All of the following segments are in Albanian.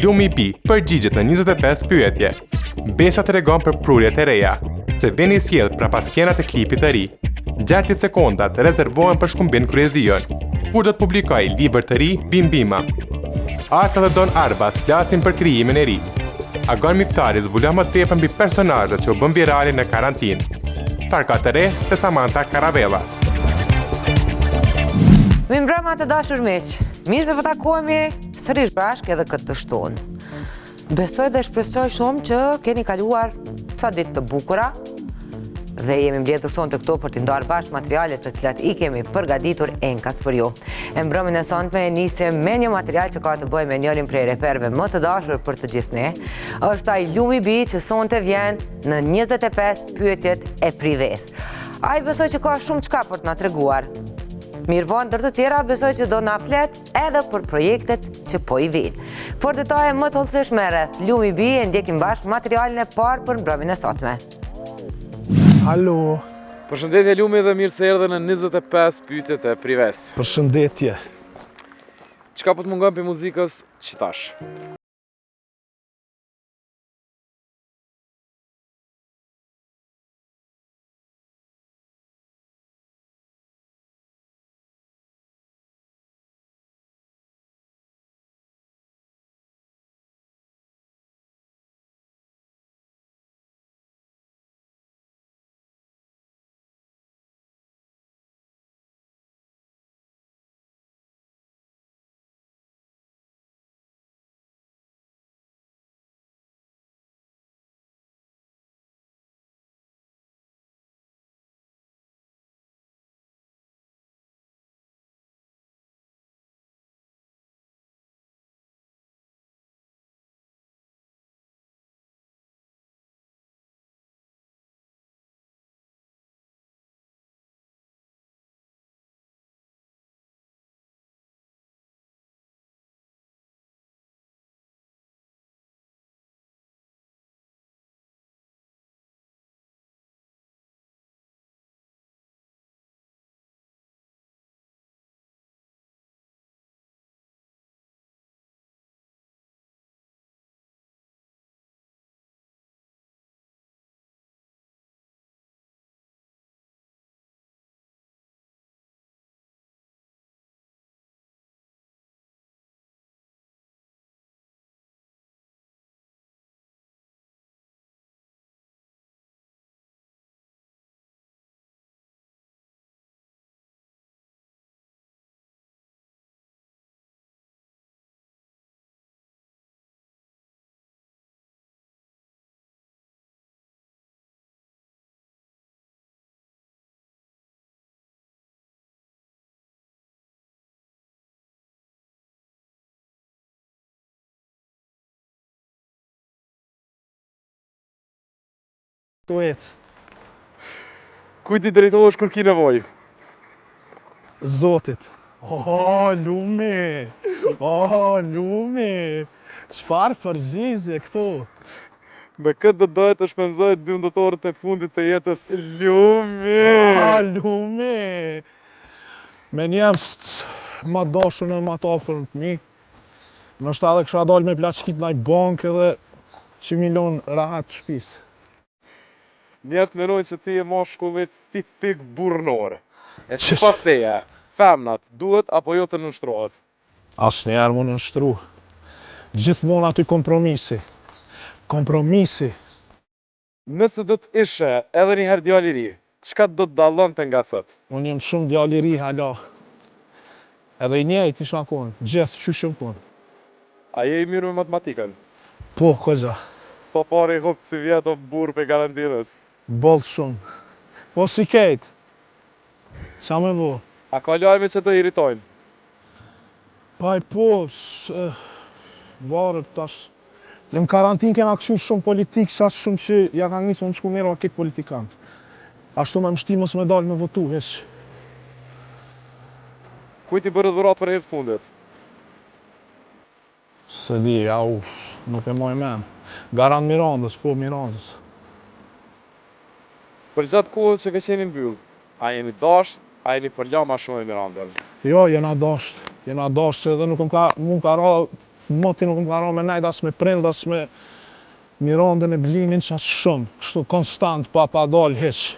Lumi B përgjigjet në 25 pyetje. Besa tregon për prurjet e reja, se veni sjell prapas skenat e klipit të ri. 60 sekondat rezervohen për shkumbin kryezion, kur do të publikoj libër të ri Bimbima. Arta dhe Don Arbas flasin për krijimin e ri. Agon Miftari zbulon më tepër mbi personazhet që u bën virale në karantinë. Çfarë ka të re te Samantha Caravella. Mi mbrëma të dashur miq, mirë se po takohemi sërish bashkë edhe këtë të shtunë. Besoj dhe shpresoj shumë që keni kaluar ca ditë të bukura dhe jemi mbledhur sonë të këto për të ndarë bashkë materialet të cilat i kemi përgatitur enkas për ju. E mbrëmjen e sonte nisim me një material që ka të bëjë me njërin prej reperëve më të dashur për të gjithë ne. Është ai Lumi B që sonte vjen në 25 pyetjet e prives. Ai besoj që ka shumë çka për të na treguar. Mirë, ndër të tjera besoj që do na flet edhe për projektet që po i vinë. Por detaje më të hollësishme rreth Lumi B e ndjekim bashkë materialin e parë për mbrëmjen e sotme. Alo. Përshëndetje Lumi dhe mirë se erdhe në 25 pyetjet e prives. Përshëndetje. Çka po të mungon për muzikës qitash? Kujt i drejtohesh kur ki nevojë? Zotit. Lumi. Lumi. Çfarë përgjigje këtu? Me këtë do dohet të shpenzoj 2 orët e fundit të jetës. Lumi. Lumi. Me njëmst ma dashur në ma të afër të mi. Nështë edhe kësha dalë me plaçkit në bankë edhe 100 milion rahat shtëpisë. Njerëz mendojnë që ti je mashkulli tipik burrnore. E çfarë theja? Femnat duhet apo jo të nënshtrohet? Asnjëherë më nënshtru. Gjithmonë aty kompromisi. Kompromisi. Nëse do të ishe edhe një herë djalë i ri, çka do të dallonte nga sot? Unë jam shumë djalë i ri hala. Edhe i njëjtë isha konë, gjithë që shumë konë. A je i mirë me matematikën? Po, këza. Sa pare i hopë si vjetë o burë për garantirës? Bolë shumë. Po si kejtë. Sa me bo? A ka lajme që të irritojnë? Paj po, varët tash. Në karantin kena këshu shumë politikë, sa shumë që ja ka njësë në shku mero a këtë politikanë. Ashtu me mështi mos me dalë me votu, hesh. Kujt i bërë dhurat për herë të fundit? Se di, nuk e moj men. Garant Mirandës, po Mirandës. Për gjatë kohës që ke qenë mbyllë, a jeni dasht, a jeni përla ma shumë e Mirandën? Jo, jena dasht. Jena dasht, se edhe nuk më ka ra moti nuk më ka me najt as me prind, as me Mirandën e Blinin që asë shumë, kështu konstant, pa dal heq.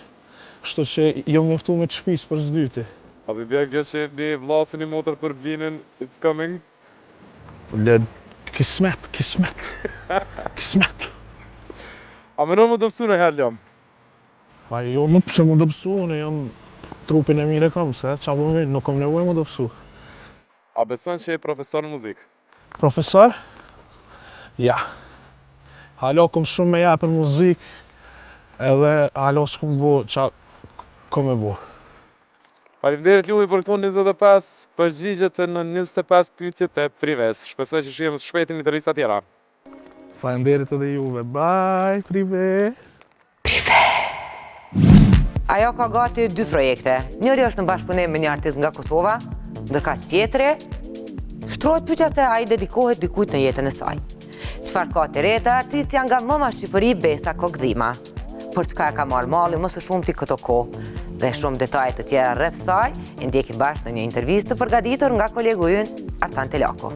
Kështu që jo njoftu me të shpis për s'dyti. A dhe bjek gjë që një vlasin i motor për Blinin, it's coming? Kismet. A menon më dëpsu në herë jam? Pa jo më pëse më dëpsu, unë jam trupin e mire kam, se qa po mirë, nuk kam nevoj më dëpsu. A beson që je profesor në muzikë? Profesor? Ja. Halo kom shumë me ja për muzikë, edhe halo s'kom bo qa kom e bo. Faleminderit Lulli për këto 25 përgjigjet në 25 pyetjet e Prives. Shpresoj që shihem shpejt në intervista tjera. Faleminderit edhe juve. Bye, Prive! Ajo ka gati 2 projekte. Njëri është në bashkëpunim me një artist nga Kosova, ndërkaq tjetri shtrohet pyetja se ai dedikohet dikujt në jetën e saj. Çfarë ka të re te artistja nga mama Shqipëri Besa Kokdhima? Për çka e ka marrë malli më së shumti këto kohë? Dhe shumë detaje të tjera rreth saj e ndjekim bashkë në një intervistë të përgatitur nga kolegu ynë Artan Telako.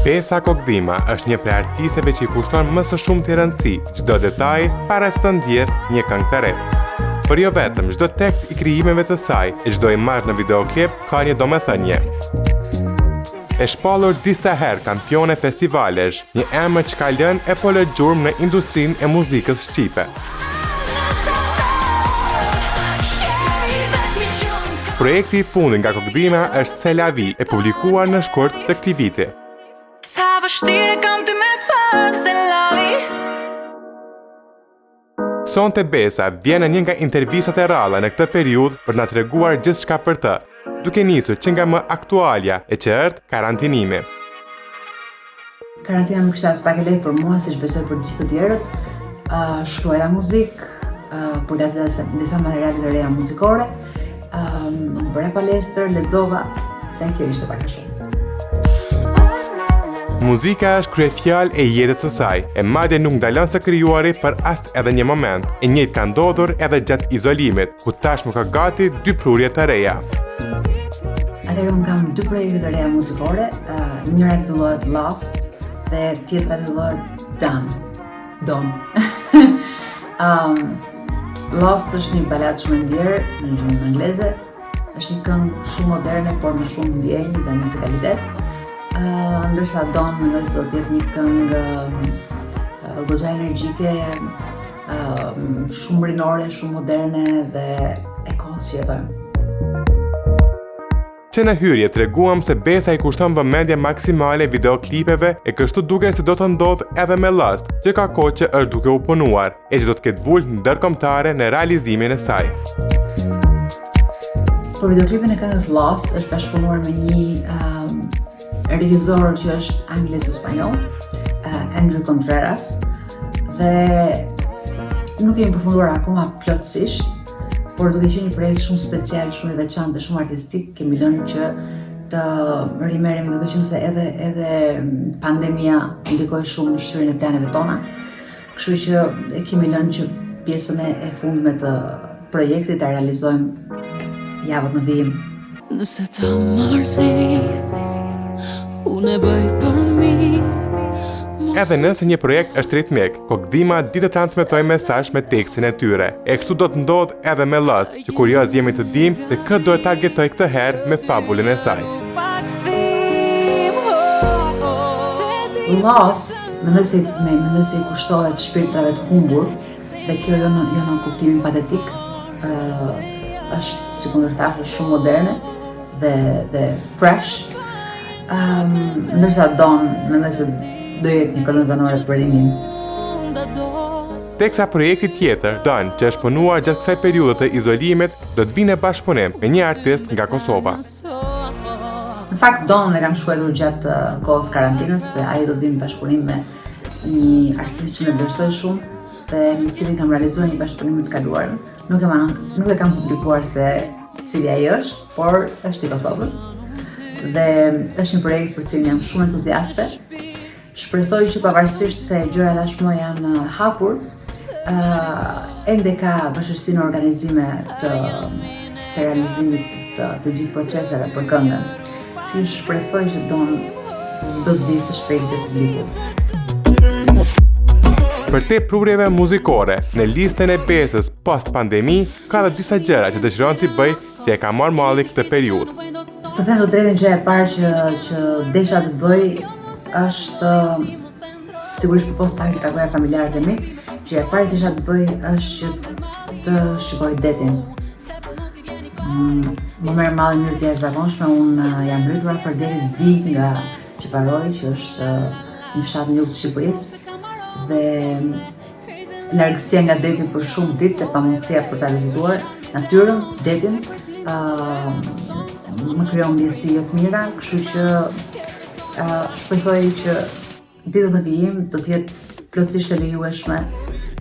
Besa Kokdhima është një prej artisteve që i kushton më së shumti rëndësi çdo detaj para se të ndjerë një këngë të re. Por jo vetëm, çdo tekst i krijimeve të saj e çdo imazh në videoklip ka një domethënie. E shpallur disa herë kampione festivalesh, një emër që ka lënë e polë gjurmë në industrinë e muzikës shqipe. Projekti i fundit nga Kokdhima është Se la vie, e publikuar në shkurt të këtij viti. Sa vështirë kam ty me të falë, se la vie. Sonte Besa vjen në një nga intervistat e ralla në këtë periudhë për na treguar gjithçka për të, duke nisur që nga më aktualja e që është karantinimi. Karantina më kishte as pak e lehtë për mua, siç besoj për gjithë të tjerët. Shkruaja muzikë, përgatita disa materiale të reja muzikore, bëra palestër, lexova, dhe kjo ishte pak a shumë. Muzika është kryefjalë e jetës së saj, e madje nuk ndalon së krijuari për as edhe një moment. E njëjtë ka ndodhur edhe gjatë izolimit, ku tashmë ka gati 2 prurje të reja. Atëherë unë kam 2 projekte të reja muzikore, njëra titullohet Lost dhe tjetra titullohet Dawn. Lost është një balad shumë e ndjerë në gjuhën angleze, është një këngë shumë moderne por me shumë ndjenjë dhe muzikalitet. Ndërsa Dawn mendoj se do të jetë një këngë goxha energjike, shumë rinore, shumë moderne dhe e kohës që jetojmë. Që në hyrje treguam se Besa i kushton vëmendje maksimale videoklipeve e kështu duke se do të ndodh edhe me Lost, që ka kohë që është duke u punuar e që do të ketë vullnet ndërkombëtare në realizimin e saj. Për videoklipin e këngës Lost është bashkëpunuar me një regjisor që është anglisë-spanjoll, Andrew Contreras, dhe nuk kemi përfunduar akoma plotësisht, por duke qenë një projekt shumë special, shumë i veçantë dhe shumë artistik, kemi lënë që të rimerremi, duke qenë se edhe pandemia ndikoi shumë në shqyrjen e planeve tona. Kështu që e kemi lënë që pjesën e fundme të projektit ta realizojmë javët në vijim. Nëse ta marrësi, unë e bëj për mirë. Edhe nëse një projekt është ritmik, Kokdhima di të transmetoj mesazh me tekstin e tyre. E kështu do të ndodh edhe me Lost, që kurioz jemi të dimë se kë do e targetoj këtë herë me fabulën e saj. Lost, mendoj se i kushtohet shpirtrave të humbur, dhe kjo jo në kuptimin patetik, është si kundërtar shumë moderne dhe fresh. Ndërsa Dawn, mendoj se do jetë një kolon zanore për rinim. Teksa projekti tjetër, Dawn, që është punuar gjatë kësaj periudhe të izolimit, do të vinë në bashkëpunim me një artist nga Kosova. Në fakt, Dawn e kam shkruar gjatë kohës karantinës dhe ai do të vinë në bashkëpunim me një artist që më vlerësoj shumë dhe me cilin kam realizuar një bashkëpunim të kaluarën. Nuk e kam publikuar se cili ai është, por është i Kosovës. Dhe është një projekt për cilin jam shumë entuziaste. Shpresoj që pavarësisht se gjërat tashmë janë hapur, ende ka vështirësi në organizime të realizimit të gjithë proceseve për këngën. Që shpresoj që do të vi së shpejti te publiku. Për te prurjeve muzikore, në listën e Besës post-pandemi, ka dhe disa gjëra që dëshiron t'i bëj që e ka marrë malli këtë periudhë. Të them të drejtën, gjëja e parë që desha të bëj është, sigurisht për post pak të takoja familjarët e mi, gjëja e parë që desha të bëj është që të shikoj detin. Më merr malli në mënyrë të jashtëzakonshme, unë jam mbytur për detin vik nga Çeparoi, që është një fshat në jug të Shqipërisë, dhe largësia nga deti për shumë ditë e pamundësia për ta vizituar natyrën, detin, më krijon ndjesi jo të mira, kështu që shpresoj që ditët në vijim do të jetë plotësisht e lejueshme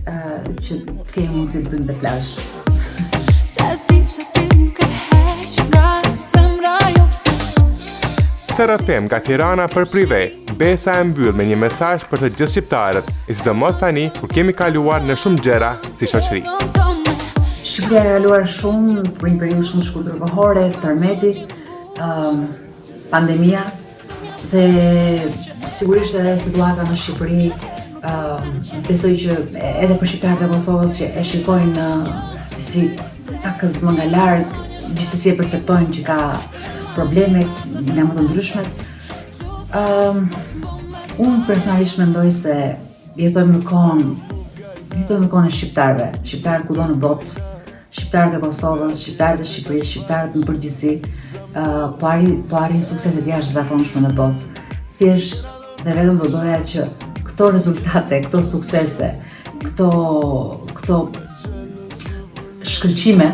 që të kemi mundësi të bëjmë te plazh. Terafem nga Tirana për prive, Besa e mbyll me një mesazh për të gjithë shqiptarët, e sidomos tani kur kemi kaluar në shumë gjëra si shoqëri. Shqipëria ka kaluar shumë për një periudhë shumë të shkurtër kohore, tërmeti, pandemia, dhe sigurisht edhe situata në Shqipëri, besoj që edhe për shqiptarët e Kosovës që e shikojnë si pakës më nga larg, gjithsesi e perceptojnë që ka probleme nga më të ndryshmet. Unë personalisht mendoj se jetojmë në kohën e shqiptarëve, shqiptarët kudo në botë, shqiptarët e Kosovës, shqiptarët e Shqipërisë, shqiptarët në përgjithësi, po arrin suksese të jashtëzakonshme në botë. Thjesht dhe vetëm do doja që këto rezultate, këto suksese, këto shkëlqime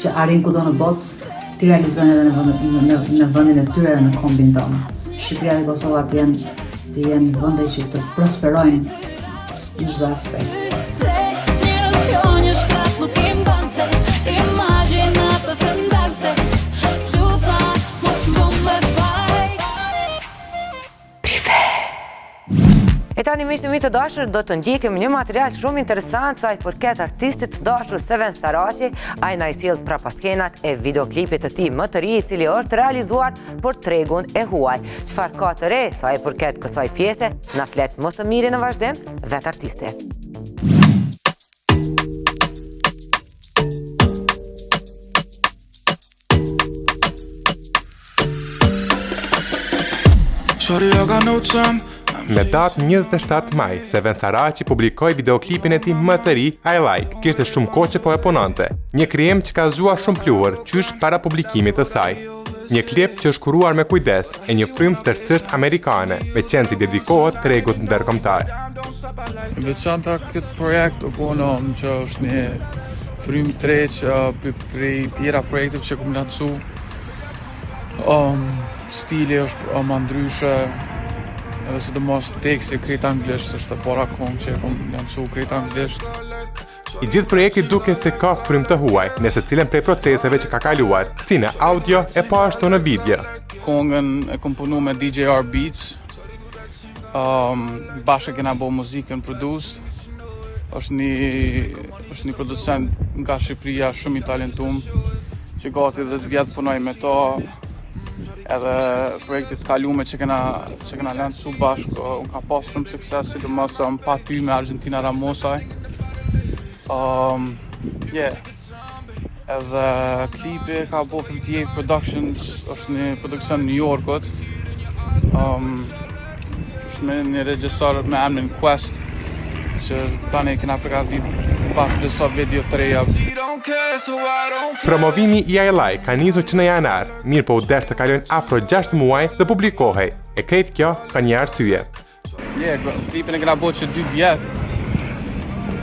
që arrin kudo në botë, t'i realizojnë edhe në vendin e tyre dhe në kombin tonë. Shqipëria dhe Kosova të jenë vende që të prosperojnë në çdo aspekt. E tani miqtë mi të dashur, do të ndjekim një material shumë interesant sa i përket artistit të dashur Seven Saraçi. Ai na i sjell prapaskenat e videoklipit të tij më të ri, i cili është realizuar për tregun e huaj. Çfarë ka të re sa i përket kësaj pjese, na flet më së miri në vazhdim vetë artiste. Sorry, I got no time. Me datë 27 maj, Seven Saraçi publikoi videoklipin e tij më të ri, I Like. Kishte shumë kohë që po e punonte. Një krijim që ka zgjuar shumë pluhur, qysh para publikimit të saj. Një klip që është kuruar me kujdes e një frymë tërësisht amerikane, me qenë si dedikohet tregut ndërkombëtar. Veçanta këtë projekt u konë që është një frymë tre që prej tjera projekteve që kom lancu. Stili është më ndryshe, edhe sidomos teksti krejt anglisht, është e para kohë që e kom lancu krejt anglisht. I gjithë projekti duket se ka frymë të huaj, në secilën prej proceseve që ka kaluar, si në audio e po ashtu në video. Kongën e komponu me DJR Beats, bashkë kena bo muzikën produced. Është një producent nga Shqipëria shumë i talentum, që gati 10 vjetë punoj me to, edhe projektit kalume që kena lancu bashkë, unë ka pas shumë sukses, sidomos pa ty me Argentina Ramosaj. Edhe klipi ka bo 58 Productions, është një produksion New Yorkut. është me një regjisor me emrin Quest, që tani kena përgatit bashkë disa video të reja. Promovimi i I Like ka nisur që në janar, mirë po u desh të kalojnë afro 6 muaj dhe publikohej, e krejt kjo ka një arsye. Klipin e kena bo që 2 vjetë.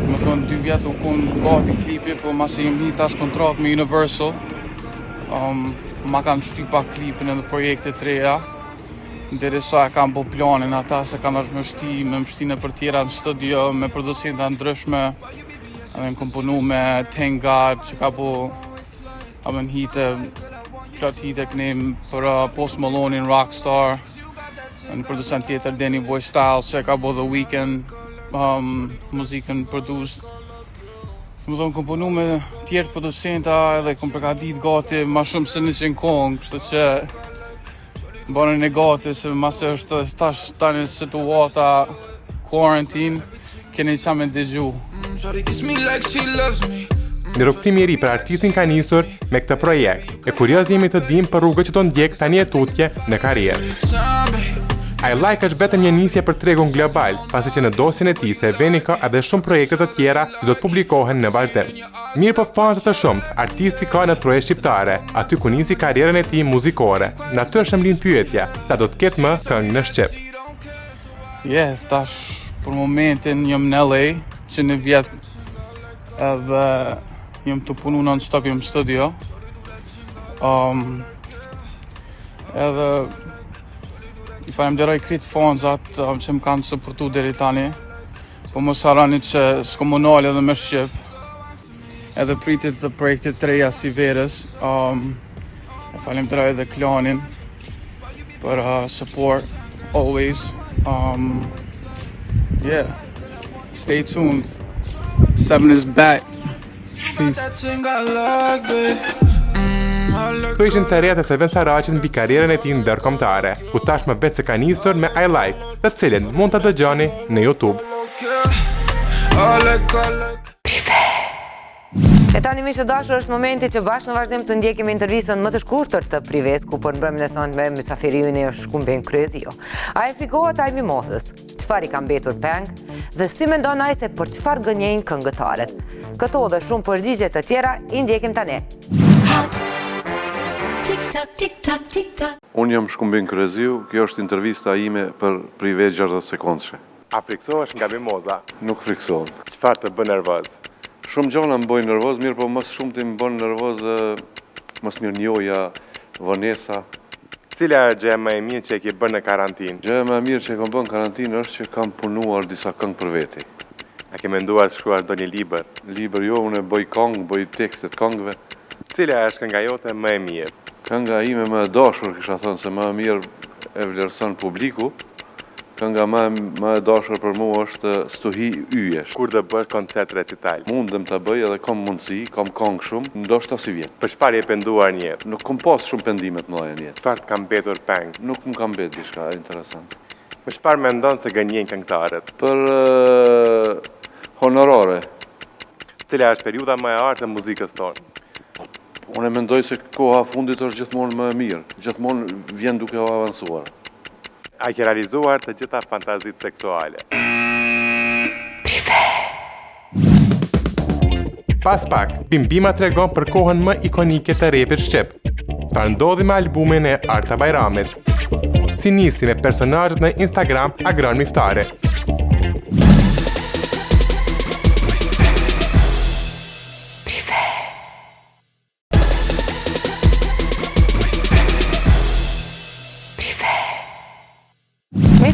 Më thonë 2 vjetë u konë gati klipi, po masi jem një tash kontratë me Universal. Ma kanë shty pak klipin edhe projekte të reja. Derisa e kam bo planin ata se kam është me mështi në për tjera në studio, me producenta ndryshme. Edhe në komponu me Thank God që ka bo plot hite kënim për Post Malone in Rockstar. Në producent tjetër Danny Boy Styles që ka bo The Weeknd muzikën produced. Më thonë, kom punu me tjertë producenta edhe kom përgatit gati ma shumë se 100 kongë, kështu që banën e gati se masë është tash tani situata quarantine, keni qa me dëgju. Një rrugtim i ri për artistin ka nisur me këtë projekt, e kurioz jemi të dim për rrugët që do ndjek tani e tutje në karrierë. I Like është vetëm një nisje për tregun global, pasi që në dosjen e tij se veni ka edhe shumë projekte të tjera që do të publikohen në vazhdim. Mirë po fansë të shumt, artisti ka në troje shqiptare, aty ku nisi karrierën e tij muzikore. Natyrshëm lind pyetja, sa do të ketë më këngë në shqip. Tash për momentin jam në LA, që në vjet edhe jam të punu non-stop, jam studio. Edhe I falenderoj krejt fanzat që më kanë suportu deri tani, po mos harroni që s'ko më nal edhe me shqip. Edhe pritit të projektit të reja si verës. E falenderoj edhe klanin për support always. Stay tuned. 7 is back. Peace. Këto ishin të reja të Seven Saraqit mbi karrierën e tij ndërkombëtare, ku tashmë vetë se ka nisur me I Like, të cilin mund ta dëgjoni në YouTube. E tani miq të dashur, është momenti që bashkë në vazhdim të ndjekim intervistën më të shkurtër të Prives, ku për mbrëmjen e sonte me mysafirimin e Shkumbin Kryezio. A e frikohet ai mimosës? Çfarë i ka mbetur peng? Dhe si mendon ai se për çfarë gënjejnë këngëtarët? Këto dhe shumë përgjigje të tjera i ndjekim tani. Unë jam Shkumbin Kryezio, kjo është intervista ime për Prives 60 sekondëshe. A friksohesh nga mimoza? Nuk friksohem. Çfarë të bën nervoz? Shumë gjona më bëjnë nervoz, mirë po më shumë ti më bën nervoz mos mirënjohja, vonesa. Cila është gjë më e mirë që e ke bërë në karantinë? Gjëja më e mirë që e kam bërë në karantinë është që kam punuar disa këngë për veti. A ke menduar të shkruash ndonjë libër? Libër jo, unë bëj këngë, bëj tekstet këngëve. Cila është kënga jote më e mirë? Kënga ime më e dashur, kisha thënë se më e mirë e vlerëson publiku. Kënga më e dashur për mua është Stuhi Yjesh. Kur do bësh koncert recital? Mundem ta bëj edhe kam mundësi, kam këngë shumë, ndoshta si vjet. Për çfarë je penduar në jetë? Nuk kam pas shumë pendime të mëdha në jetë. Çfarë të ka mbetur peng? Nuk më ka mbetur diçka interesante. Për çfarë mendon se gënjejnë këngëtarët? Për honorare. Cila është periudha më e artë e muzikës tonë? Unë mendoj se koha fundit është gjithmonë më e mirë, gjithmonë vjen duke u avancuar. A ke realizuar të gjitha fantazitë seksuale? Pas pak, Bimbima tregon për kohën më ikonike të repit shqip. Çfarë ndodhi me albumin e Arta Bajramit? Si nisi me personazhet në Instagram Agron Miftari?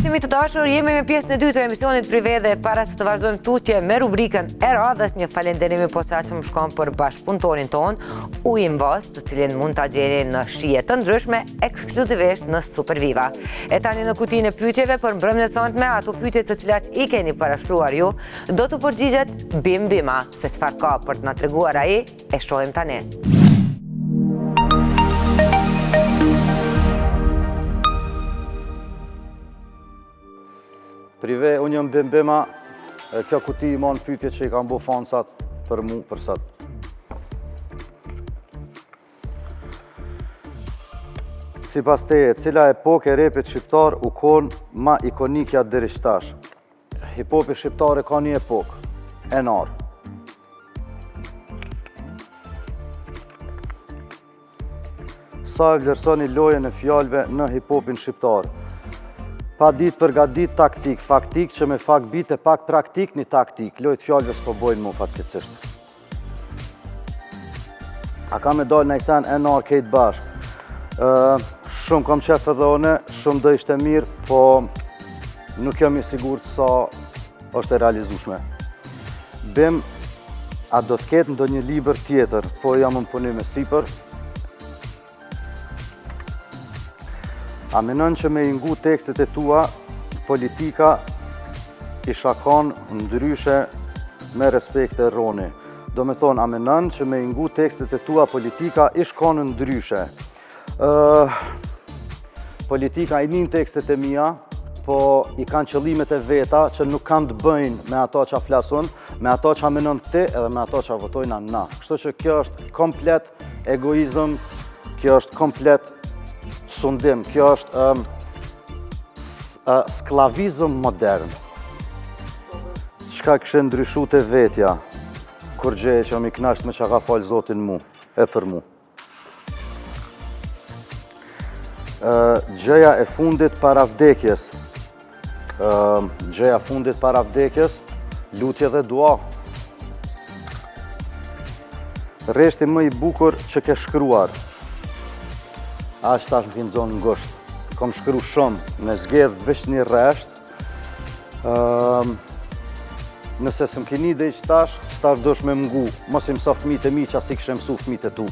Miqtë të dashur, jemi me pjesën e dytë të emisionit Prive dhe para se të vazhdojmë tutje me rubrikën e radhës, një falënderim i posaçëm shkon për bashkëpunëtorin ton, Uinvest, të cilin mund ta gjeni në shije të ndryshme ekskluzivisht në Superviva. E tani në kutinë e pyetjeve për mbrëmjen e sonte, ato pyetje të cilat i keni parashtruar ju, do të përgjigjet Bimbima, se çfarë ka për të na treguar ai, e shohim tani. Prive, unë jam Bimbima, kjo kuti i mon pyetje që i kam bo fansat për mu për sot. Si pas teje, cila epokë e repit shqiptar u konë ma ikonikja deri shtash? Hip-hopi shqiptare ka një epokë, enar. Sa e vlerësoni lojën e fjalëve në hip-hopin shqiptar? Pa ditë për ga ditë taktik, faktik që me fakt bite pak praktik një taktik, lojt fjallëve s'po bojnë mu fatkecisht. A ka me dalë në isen e nar kejtë bashkë. Shumë kam qef edhe one, shumë do ishte mirë, po nuk jam i sigurt sa është e realizushme. Bim, a do të ketë ndo një liber tjetër, po jam më puni me sipër. A menon që me ingu tekstet e tua, politika i shakon ndryshe me respekt e roni. do me thonë amenon që me ingu tekstet e tua politika ish konën ndryshe. Politika i nin tekstet e mia, po i kanë qëllimet e veta që nuk kanë të bëjnë me ato që flasun, me ato që amenon ti edhe me ato që votojnë na. Kështu që kjo është komplet egoizëm, kjo është komplet sundim, kjo është sklavizëm modern. Çka kështë ndryshu të vetja, kur gjeje që më i knasht me që ka falë Zotin mu, e për mu. Gjëja e fundit para vdekjes. Gjëja fundit para vdekjes, lutje dhe dua. Reshti më i bukur që ke shkruar. Ashtë tash më kinë zonë ngusht. Kom shkru shumë, me zgedh veç një resht. Nëse së më kini dhe i qëtash dosh me mngu. Mos i mëso fëmijët e mi që as i kështë mësu fëmijët e tu.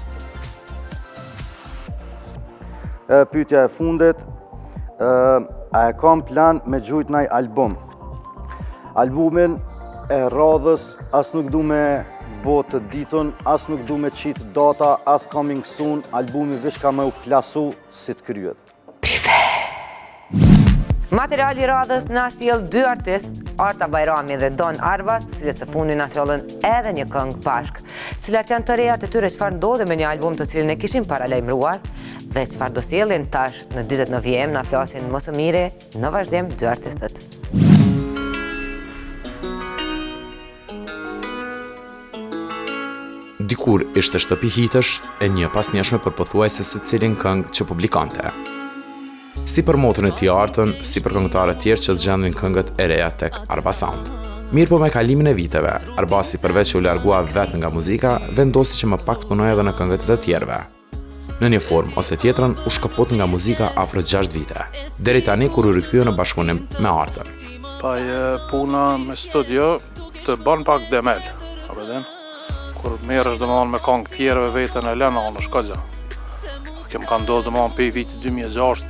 Pyetja e fundit, a e kam plan me gjujt naj album? Albumin e radhës as nuk du me bo të ditën, as nuk du me qitë data, as coming soon, albumi veç ka me u plasu si të kryet. Materiali radhës na sjell dy artist, Arta Bajrami dhe Don Arbas, të cilët së fundi na sjellën edhe një këngë bashk, cilat janë të reja të tyre çfarë ndodhi me një album të cilin e kishin paralajmëruar dhe çfarë do sjellin tash në ditët në vjem, na flasin më së miri në vazhdim dy artistët. Dikur ishte shtëpi hitësh e një pas njëshme për pothuajse se cilin këngë që publikante. Si për motën e tij Artën, si për këngëtarët tjerë që zgjendrin këngët e reja tek Arba Sound. Mirë po me kalimin e viteve, Arbasi përveç që u largua vetë nga muzika, vendosi që më pak të punoj edhe në këngët e të tjerëve. Në një formë ose tjetrën u shkëput nga muzika afro 6 vite, deri tani kur u rikthye në bashkëpunim me Artën. Puna me studio të bën pak demel, kur merresh domethënë me këngë tjerëve vetën e lënë në shkolla. Kem ka ndodhur domethënë pe viti 2006,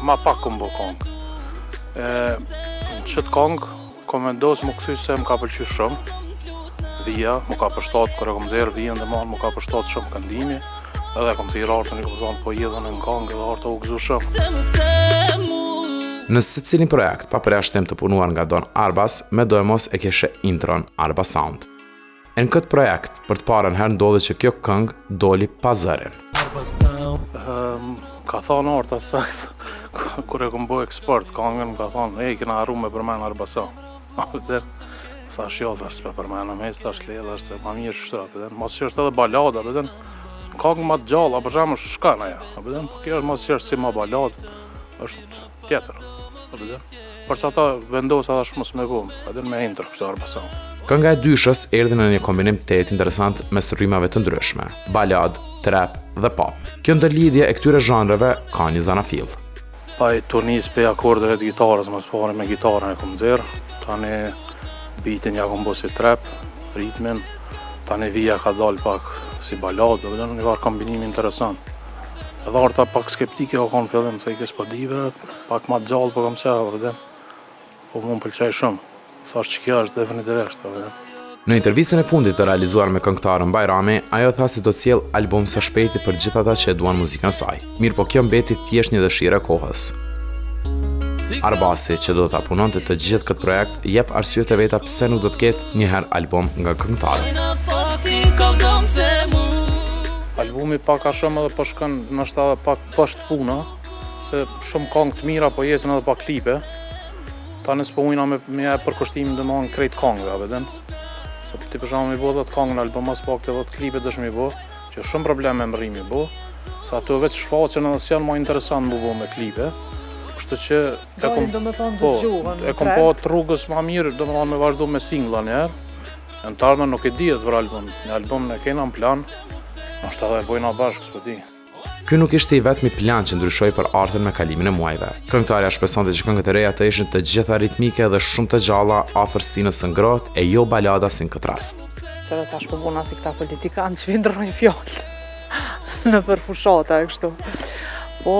ma pak kom bo këngë. Qëtë këngë, kom vendos më këthy se më ka pëlqy shumë. Vija, më ka përshtat, kër e kom zerë vijën dhe më ka përshtat shumë këndimi. Edhe kom thirë Artën i kom thonë po jedhën në këngë edhe Artë u gëzu shumë. Në se cilin projekt, pa përjashtim të punuar nga Don Arbas, me dojmos e keshe intron Arba Sound. E në këtë projekt, për të parën herë ndodhi që kjo këngë doli pa zërin. Ka thonë Arta sakt, kur e kom bo eksport, këngën ka thonë, kena arru me përmenë Arba Sound. Thash jo, s'pe përmenë, me s'tash ledhe, se ma mirë shtë, mos që është edhe balada, këngë ma të gjalla, për shemë është shkana ja, kjo është mos që është si ma balada, është tjetër, për që ata vendosë ata shmos me vumë, me intro kështë Arba Sound. Kënga e dyshës erdhi në një kombinim të interesant mes rrymave të ndryshme, balad, trap dhe pop. Kjo ndërlidhje e këtyre zhanreve ka një zanafill. I turnis pe akordeve të gitarës, më spari me gitarën e kom zirë, tani bitin ja kom bo si trap, ritmin, tani vija ka dal pak si balad, një varë kombinimi interesant. Edhe Arta pak skeptike o konë fillim, se i kes po dive, pak ma të gjallë po kom se, po mu më pëlqej shumë. Thash që kjo është definitivisht. Në intervistën e fundit të realizuar me këngëtarën Bajrami, ajo tha se do të sjellë album së shpejti për gjithë ata që e duan muzikën e saj. Mirë po kjo mbeti thjesht një dëshirë e kohës. Arbasi, që do ta punonte të gjithë këtë projekt, jep arsyet e veta pse nuk do të ketë një herë album nga këngëtarët. Albumi pak a shumë edhe po shkon nështë edhe pak poshtë puna, se shumë këngë të mira po jesin edhe pak klipe. Tani s'po ujna me e përkushtim dhe më në krejt këngëve, se ti përshamë mi bo dhe të këngë në album, as pak të dhe të klipe dëshë mi bo, që shumë probleme më rrimi bo, sa ato veç shfaqen edhe s'janë më interesant më bo me klipe, kështu që e kom po të rrugës ma mirë, do me thonë me vazhdo me singla njerë, në të ardhme nuk e dihet për album, një album ne kena në plan, nështë edhe e bojna bashkë, s'po di. Ky nuk ishte i vetmi plan që ndryshoi për Artën me kalimin e muajve. Këngëtarja shpresonte që këngët e reja të ishin të gjitha ritmike dhe shumë të gjalla afër stinës së ngrohtë e jo balada si në këtë rast. Qëra tash po buna si këta politikanë që vindrojnë fjallë në përfushata e kështu. Po,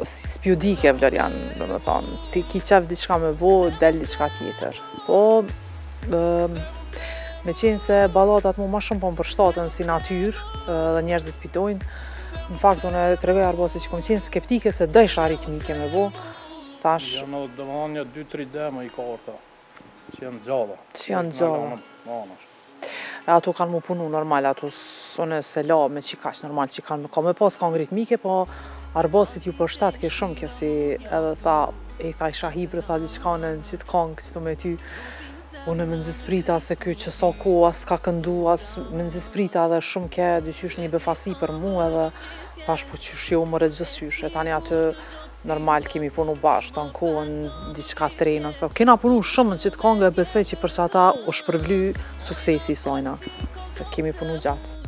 si spjudike Florian, do me thonë, ti ki qef diçka me bo, del diçka tjetër. Po, Me qenë se balladat mu ma shumë po më përshtatën si natyrë dhe njerëzit pitojnë. Në fakt, unë e tregoj Arbasit që kom qenë skeptike se dësha ritmike me bo. Tash... Janë dëmënja 2-3 dema i ka orta, që janë gjalla. Që janë gjalla. Ato kanë mu punu normal, ato sone se la me qikash normal, që kanë ka me pas kongë ritmike, po Arbasit ju përshtat ke shumë kjo si edhe tha, isha Hibri, tha diçka në qitë kongë, qëto me ty. Unë më nëzisprita se kjo që sa koha s'ka këndu, as më nëzisprita edhe shumë ke dyqysh një befasi për mu edhe tash po qysh jo më regjësysh. E tani atë normal kemi punu bashkë, ta në kohën diçka të rejnë. Kena punu shumë në qitë kongë e besoj që përsa ta u shpërbly suksesi i sojna, se kemi punu gjatë.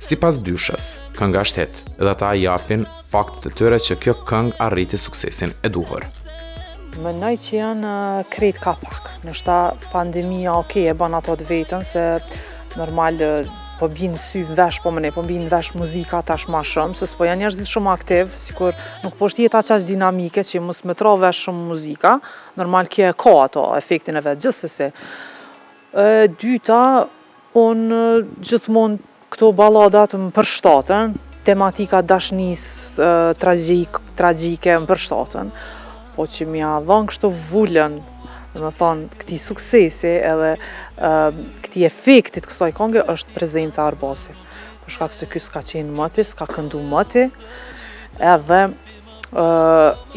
Si pas dyshës, kënga shtet edhe ata japin faktet e tyre që kjo këngë arriti suksesin e duhur. Mendoj që janë krejt ka pak. Nështa pandemia e ban ato të vetën se normal po binë sy vesh, po binë vesh muzika tash ma shumë, se s'po janë njerëzit shumë aktiv, sikur nuk po është jeta qaq dinamike që mos me tra vesh shumë muzika, normal kje ka ato efektin e vetë gjithsesi. Dyta, unë gjithmonë këto balladat më përshtatën, tematika dashnis tragjike më përshtatën, po që mja dhonë kështu vullën, dhe me thonë, këti suksesi edhe këti efektit kësaj këngë është prezenca Arbasit. Për shkak se ky s'ka qenë mëti, s'ka këndu mëti, edhe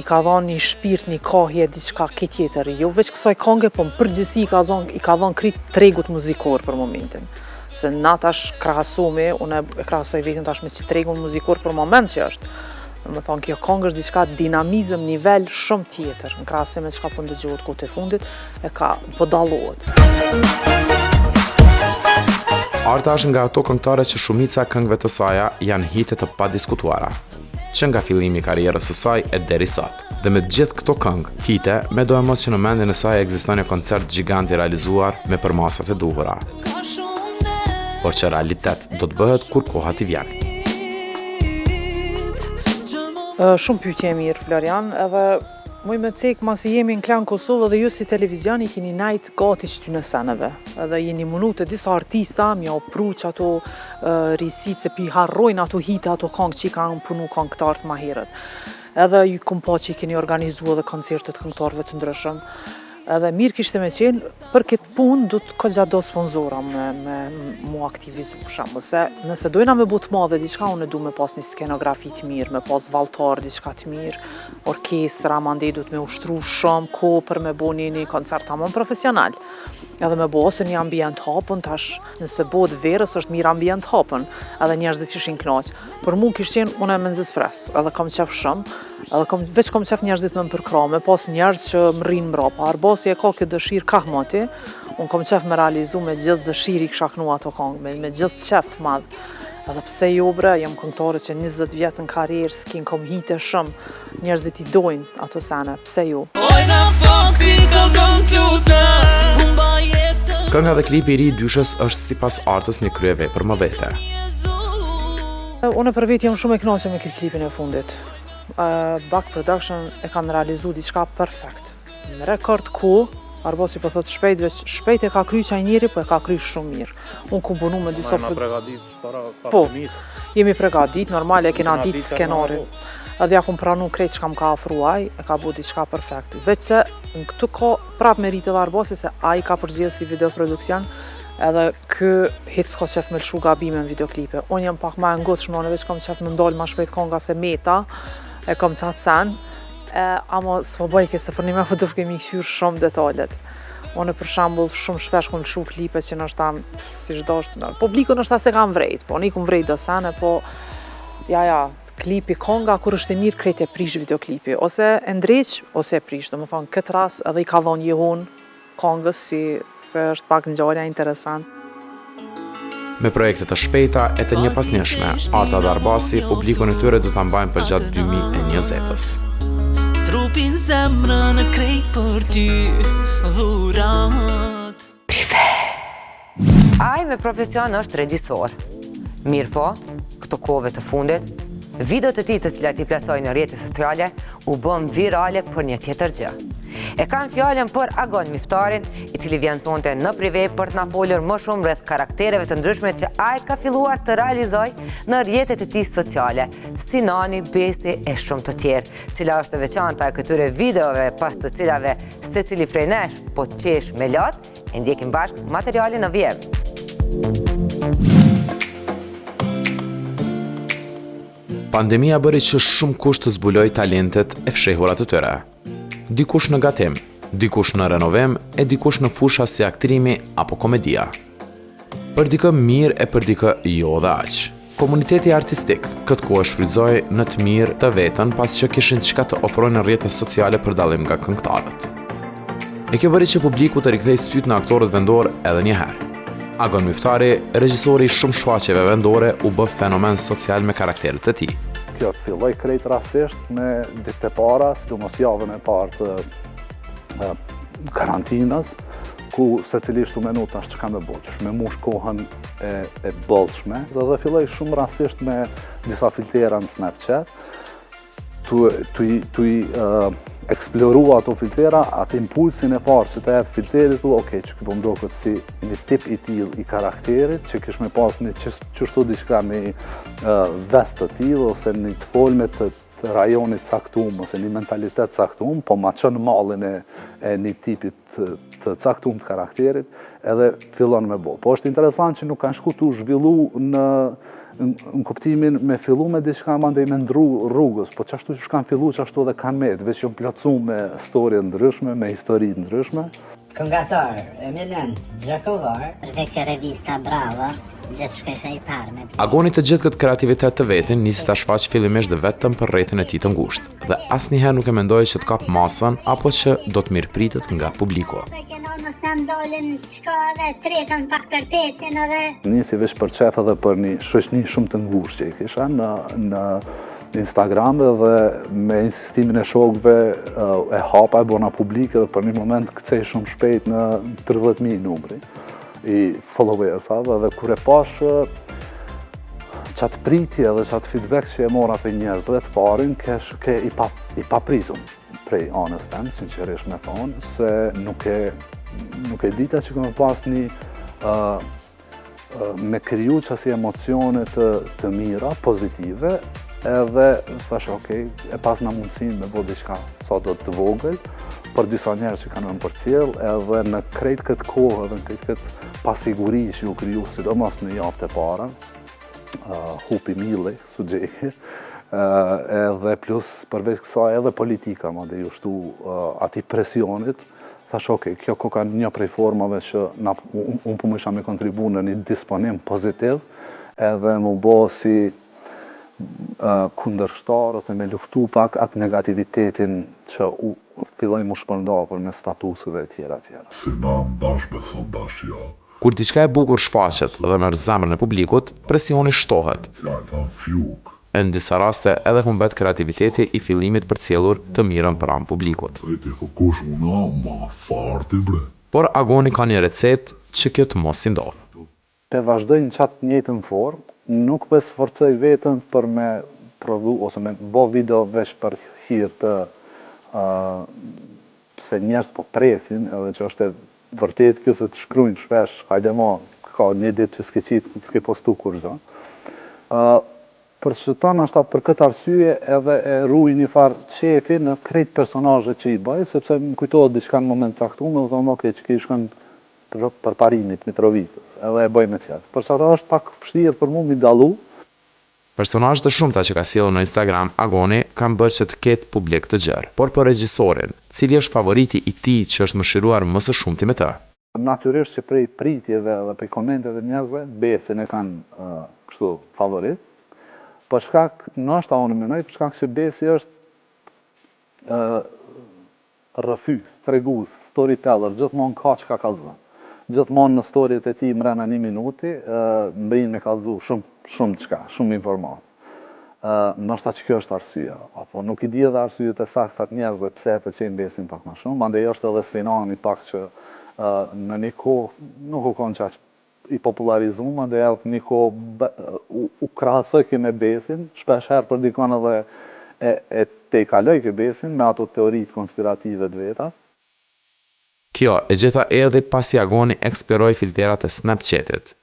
i ka dhonë një shpirt, një kohje, diçka ke tjetër. Jo veç kësaj këngë, po më përgjithësi i ka dhonë krit tregut muzikor për momentin. Se na tash krahasumi, unë e krahasoj vetën tash me që tregun muzikor për moment që është. Me thonë, kjo këngë është diçka dinamizëm, nivel shumë tjetër, në krahasim me çka po ndëgjohet kohët e fundit, e ka po dallohet. Arta është nga ato këngëtare që shumica këngëve të saja janë hite të padiskutuara, që nga fillimi i karrierës së saj e deri sot. Dhe me gjithë këto këngë, hite, me do mos që në mendjen e saj ekziston një koncert gjigant i realizuar me përmasat e duhura. Por që realitet do të bëhet kur koha t'i vjen. Shumë pyetje e mirë, Florian, edhe muj me cek masi jemi në Klan Kosovë dhe ju si televizion i keni najt gati që ty në seneve. Edhe jeni munu të disa artista, mja opru që ato risit se pi harrojnë ato hite, ato këngë që i kanë punu këngëtarët ma herët. Edhe ju kom pa që i keni organizu edhe koncertet këngëtarëve të ndryshëm. Edhe mirë kishte me qenë, për këtë punë du të ka do sponsora me mu aktivizu për shembull, se nëse dojna me but madhe diçka, unë du me pas një skenografi të mirë, me pas valtar diçka të mirë, orkestra, mandej du të me ushtru shumë ko për me bo një koncert tamam profesional. Edhe me bo ose një ambient hapën, tash nëse bo të verës është mirë ambient hapën, edhe njerëzit ishin knaq. Për mu kishtë qenë unë e menzis pres, edhe kam qef shumë, edhe veç kam qef njerëzit me më përkra, me pas njerëz që më rinë mrapa. Arbasi e ka këtë dëshirë ka mëti, unë kam qef me realizu me gjithë dëshirë i kisha knu ato këngë, me gjithë qef të madhë. Edhe pse jo bre, jam këngëtare që 20 vjetë në karrierë, s'kin kom hite shumë, njerëzit i dojnë ato sene, pse jo. Kënga dhe klipi i ri dyshës është sipas Artës një kryevepër më vete. Unë për vetë jam shumë e kënaqur me këtë klipin e fundit. Back Production e kanë realizu diçka perfekt. Në rekord ku, Arbasi po thot shpejt e ka kry qaj njeri, po e ka kry shumë mirë. Unë kom punu me disa... Po, jemi pregadit, normal e kena ditë skenarin. Edhe ja kom pranu krejt që kam ka afruaj, e ka bu diçka perfekt. Veç se në këtu ka prap merit edhe Arbasi se a i ka përgjithë si videoproduksion, edhe kë hit s'ka qef me lëshu gabime në videoklipe. Unë jam pak ma e ngotë shmone, veç kam qef me ndoll ma shpejt konga se Meta, e kam qatë sen, ama s'po bëjke se për një me fotov kemi këqyr shumë detalet. Unë për shambull shumë shpesh kom lëshu klipe që nështë si shdasht, publiku nështë se kam vrejt, po një kom vrejt do sene, po klipi konga kur është e mirë krejt e prish videoklipi, ose e ndreq, ose e prish, do më thonë këtë ras edhe i ka dhonë jehon kongës si se është pak ngjarja interesant. Me projekte të shpejta e të njëpasnjeshme, Arta dhe Arbasi publikun e tyre do ta mbajnë për gjatë 2020-s. Trupin zemrën e krejt për ty dhurat. Ai me profesion është regjisor. Mirë po, këto kohëve të fundit, videot e tij të cilat i plasoi në rrjetet sociale u bën virale për një tjetër gjë. E kam fjallën për Agon Miftarin, i cili vjen sonte në prive për të na folur më shumë rreth karaktereve të ndryshme që ai ka filluar të realizoj në rrjetet e tij sociale, si Nani, Besi e shumë të tjerë, cila është e veçanta e këtyre videove pas të cilave secili prej nesh po qesh me lot, e ndjekim bashkë materialin në vjev. Pandemia bëri që shumë kusht të zbuloj talentet e fshehurat të tyre. Dikush në gatim, dikush në renovim e dikush në fusha si aktrimi apo komedia. Për dikë mirë e për dikë jo dhe aq. Komuniteti artistik këtë kohë shfrytëzoi në të mirë të vetën pas që kishin çka të ofrojnë në rrjetet sociale për dallim nga këngëtarët. E kjo bëri që publiku të rikthej syt në aktorët vendor edhe një herë. Agon Miftari, regjisori i shumë shfaqjeve vendore, u bë fenomen social me karakteret e tij. Kjo filloi krejt rastisht me ditë e para, sidomos javën e parë të karantinës, ku secilisht u menu tash çka me bëj, me mush kohën e bollshme, dhe filloi shumë rastisht me disa filtera në Snapchat, tu eksplorua ato filtera, atë impulsin e parë që të jep filterit, okej, që këpo mdokët si një tip i tillë i karakterit, që kish me pas një qështu diçka me vest të tillë, ose një të folme të rajonit caktum, ose një mentalitet caktum, po ma qënë mallin e një tipit të caktum të karakterit, edhe fillon me bo. Po është interesant që nuk kanë shku të zhvillu në kuptimin me fillu me diçka mandej me ndru rrugës, po qashtu që kanë fillu qashtu dhe kanë met, veç që plotsu me storje ndryshme, me histori ndryshme. Këngëtar, eminent, gjakovar, dhe kë revista Bravo, gjithë shkesha i parë me Agoni të gjithë këtë kreativitet të vetin nisi ta shfaq fillimisht dhe vetëm për rrethin e tij të ngushtë, dhe asnjëherë nuk e mendoi që të kap masën apo që do të mirëpritet nga publiku. Nisi veç për qef edhe për një shoqni shumë të ngushtë që i kisha në Instagram dhe me insistimin e shokëve e hapa e bona publike dhe për një moment kcej shumë shpejt në 30.000 numri i followersave dhe kur e pash qatë pritje dhe qatë feedback që e mora për njerëzve të parin ke i papritum prej anës tem, sinqerisht me thonë, se nuk e dita që këmë pas një me kriju qësi emocione të mira, pozitive, edhe thash okej, e pas në mundësin me bo diçka sa do të vogël, për disa njerëz që kanë më përcjell, edhe në krejt këtë kohë, edhe në krejt këtë pasiguri që ju kriju, sidomos në javët e para, hupi milli, su gjeki, edhe plus përveç kësaj edhe politika, ma dhe ju shtu ati presionit, thash okej, kjo ko ka një prej formave që unë po më isha me kontribu në një disponim pozitiv, edhe më bo si kundërshtar ose me luftu pak atë negativitetin që filloj mu shpërnda për me statusuve e tjera. Si na ndash me thon dash ja. Kur diçka e bukur shfaqet dhe merr zemrën e publikut, presioni shtohet. E në disa raste edhe humbet kreativiteti i fillimit për cjellur të mirën pranë publikut. Por Agoni ka një recetë që kjo të mos si ndodh. Te vazhdoj në qatë njëjtën formë, nuk për sforcoj vetën për me prodhu ose me bo video veç për hir të se njerëz po presin, edhe që është e vërtet kjo se të shkrujnë shpesh, hajde ma, ka një ditë që s'ke postu kur zdo. Për që tanë është për këtë arsye edhe e ruj një farë qefi në krejt personazhe që i bëj, sepse më kujtohet diçka në moment caktuar, dhe thonë okej, që ki shkon për parimit, Mitrovicës, edhe e bëj me qetë. Për që ata është pak vështirë për mu mi dallu. Personazhe të shumta që ka sjellur në Instagram, Agoni kanë bërë që të ketë publik të gjerë. Por për regjisorin, cili është favoriti i tij që është mëshiruar më së shumti me të? Natyrisht që prej pritjeve dhe prej komenteve të njerëzve, Besin e kanë kështu favorit. Për shkak, nështë unë menoj, për shkak që Besi është rrëfy, treguz, storyteller, gjithmonë ka që ka kalzën. Gjithmonë në storyt e ti mrena 1 minuti, mbrin me kalzu shumë qka, shumë informat. Nështë që kjo është arsyeja, apo nuk i di edhe arsyet e saktat njerëzve pse e pëlqejnë Besin pak më shumë, mandej është edhe Sinani pak që në një kohë nuk u konë qaq i popularizu, mandej edhe një kohë u krahasoj me Besin, shpesh herë për dikon edhe e te i kaloj ke Besin me ato teoritë konspirative të veta. Kjo e gjeta erdhi pasi Agoni eksploroi filtrat e Snapchatit.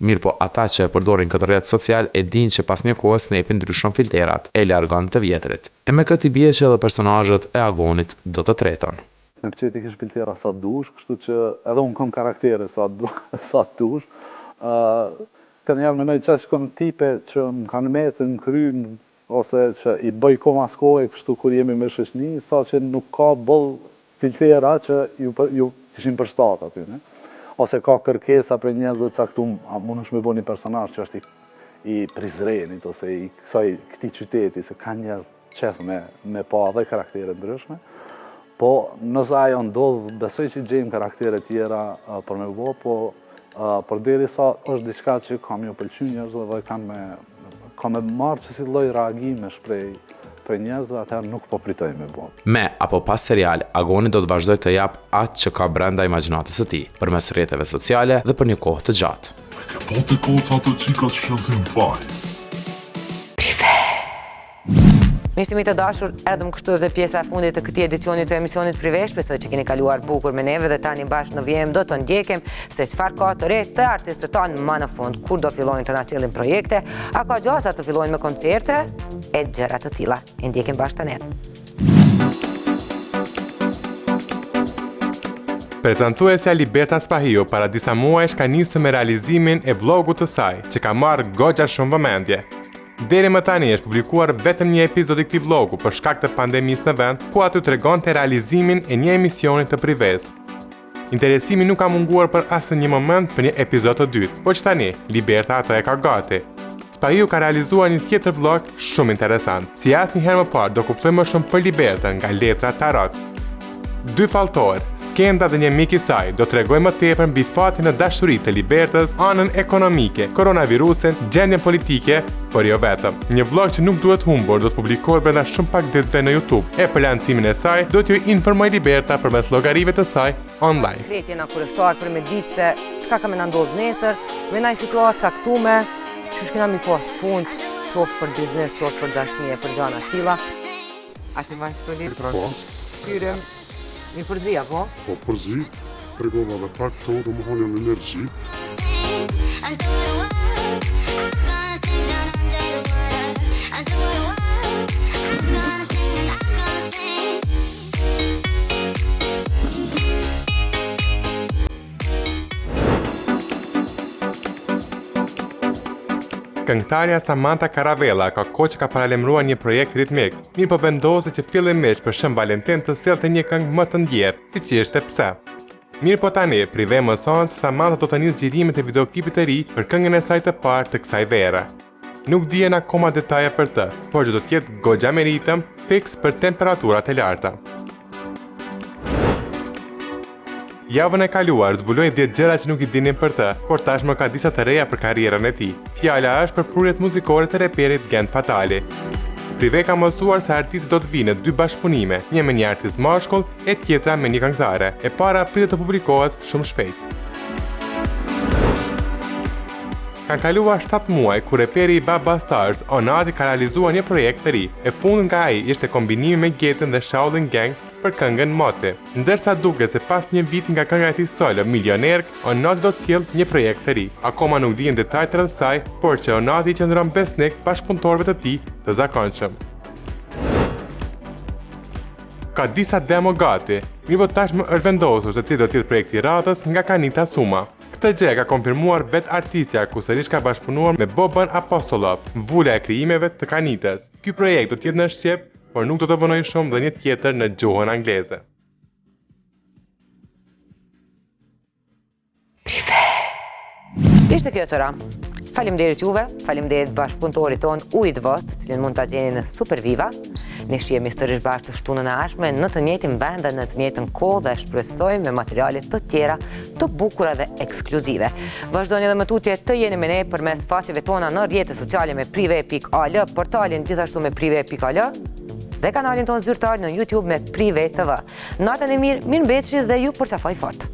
Mirë po ata që e përdorin këtë rrjet social e dinë që pas një kohë Snapi ndryshon filtrat e largon të vjetrit. E me këtë i bie që edhe personazhet e Agonit do të treton. Snapchati kish filtera sa dush, kështu që edhe unë kam karaktere sa dush. Kanë javë menoj qash kom tipe që më kanë metë në kryn, ose që i bëj koma s'kohë, kështu kur jemi me shoqni, sa që nuk ka bëll filtera që ju kishin përshtat aty, ne? Ose ka kërkesa për njerëzve caktuar, mund është me bo një personazh që është i Prizrenit ose i këtij qyteti, se ka njerëz qef me pa dhe karaktere ndryshme. Po nëse ajo ndodh, besoj që gjejmë karaktere tjera për me bo, po përderisa është diçka që kam ju pëlqyer njerëzve dhe kam me marrë që si lloj reagimesh për njerëzve, atëherë nuk po pritoj me bo. Me apo pas serial, Agoni do të vazhdoj të jap atë që ka brenda imagjinatës së tij, përmes rrjeteve sociale dhe për një kohë të gjatë. Po të koca të qikat që shënësim faj. Miqtë të dashur, erdhëm kështu dhe pjesa e fundit të këtij edicioni të emisionit Prive. Shpresoj që keni kaluar bukur me neve dhe tani bashkë në vijim do të ndjekim se çfarë ka të re të artistët tanë më në fund, kur do fillojnë të na sjellin projekte, a ka gjasa të fillojnë me koncerte e gjëra të tilla. E ndjekim bashkë tani. Prezantuesja Liberta Spahio para disa muajsh ka nisur me realizimin e vlogut të saj, që ka marrë goxha shumë vëmendje. Deri më tani është publikuar vetëm një epizod i këtij vlogu për shkak të pandemisë në vend, ku aty tregonte realizimin e një emisioni të Prives. Interesimi nuk ka munguar për asnjë moment për një epizod të dytë, por që tani Liberta atë e ka gati. Spahio ka realizuar një tjetër vlog shumë interesant. Si asnjëherë më parë do kuptojmë më shumë për Libertën nga letra tarot. Dy falltor, Skenda dhe një mik i saj do t'rregojnë më tepër mbi fatin e dashurisë të Libertës, anën ekonomike, koronavirusin, gjendjen politike, por jo vetëm. Një vlog që nuk duhet humbur do të publikohet brenda shumë pak ditëve në YouTube. E për lancimin e saj do t'ju informoj Liberta përmes llogarive të saj online. Kreti na kurioztar për me ditë se çka ka më na ndodh nesër, me ndaj situatë caktuar, çu kena mi pas punë, qoftë për biznes, qoftë për dashnie, për gjëra të tilla. A ti vazhdo Libra? Po. Hyrëm. Një përzi, apo? Po, përzi, tregova dhe pak to do më honjën energji. Këngëtarja Samantha Caravella ka kohë që ka paralemruar një projekt ritmik, mirë po vendosi që fillimisht për Shën Valentin të sillte një këngë më të ndjerë, siç ishte Pse. Mirë po tani, Prive mëson se Samantha do të nisë xhirimet e videoklipit të ri për këngën e saj të parë të kësaj vere. Nuk dihen akoma detaje për të, por që do të jetë goxha me ritëm fiks për temperaturat e larta. Javën e kaluar zbuloi 10 gjëra që nuk i dinin për të, por tashmë ka disa të reja për karrierën e tij. Fjala është për prurjet muzikore të reperit Gent Fatali. Prive ka mësuar se artisti do të vinë në 2 bashkëpunime, një me një artist mashkull e tjetra me një këngëtare. E para pritet të publikohet shumë shpejt. Kanë kaluar 7 muaj kur reperi i Baba Stars, Onati ka realizuar një projekt të ri. E fundit nga ai ishte kombinimi me Getën dhe Shaolin Gang për këngën Moti. Ndërsa duket se pas një vit nga kënga e tij solo Milioner, Onati do të sjellë një projekt të ri. Akoma nuk dihen detajet rreth saj, por që Onati qëndron besnik bashkëpunëtorëve të tij të zakonshëm. Ka disa demo gati, mirë tashmë është vendosur se cili do të jetë projekti i radhës nga Kanita Suma. Këtë gjë ka konfirmuar vetë artistja, ku sërish ka bashkëpunuar me Boban Apostolov, vula e krijimeve të Kanitës. Ky projekt do të jetë në shqip, por nuk do të vënoj shumë dhe një tjetër në gjuhën angleze. Ishte kjo tëra. Faleminderit juve, faleminderit bashkëpunëtorit ton Ujit Vost, cilin mund ta gjeni në Superviva. Ne shihemi sërish bashkë të shtunën e ardhshme në të njëjtin vend dhe në të njëjtën kohë dhe shpresojmë me materiale të tjera të bukura dhe ekskluzive. Vazhdoni edhe më tutje të jeni me ne përmes faqeve tona në rrjetet sociale me prive.al, portalin gjithashtu me prive.al dhe kanalin ton zyrtar në YouTube me Prive TV. Natën e mirë, mirëmbëjtje dhe ju përqafoj fort.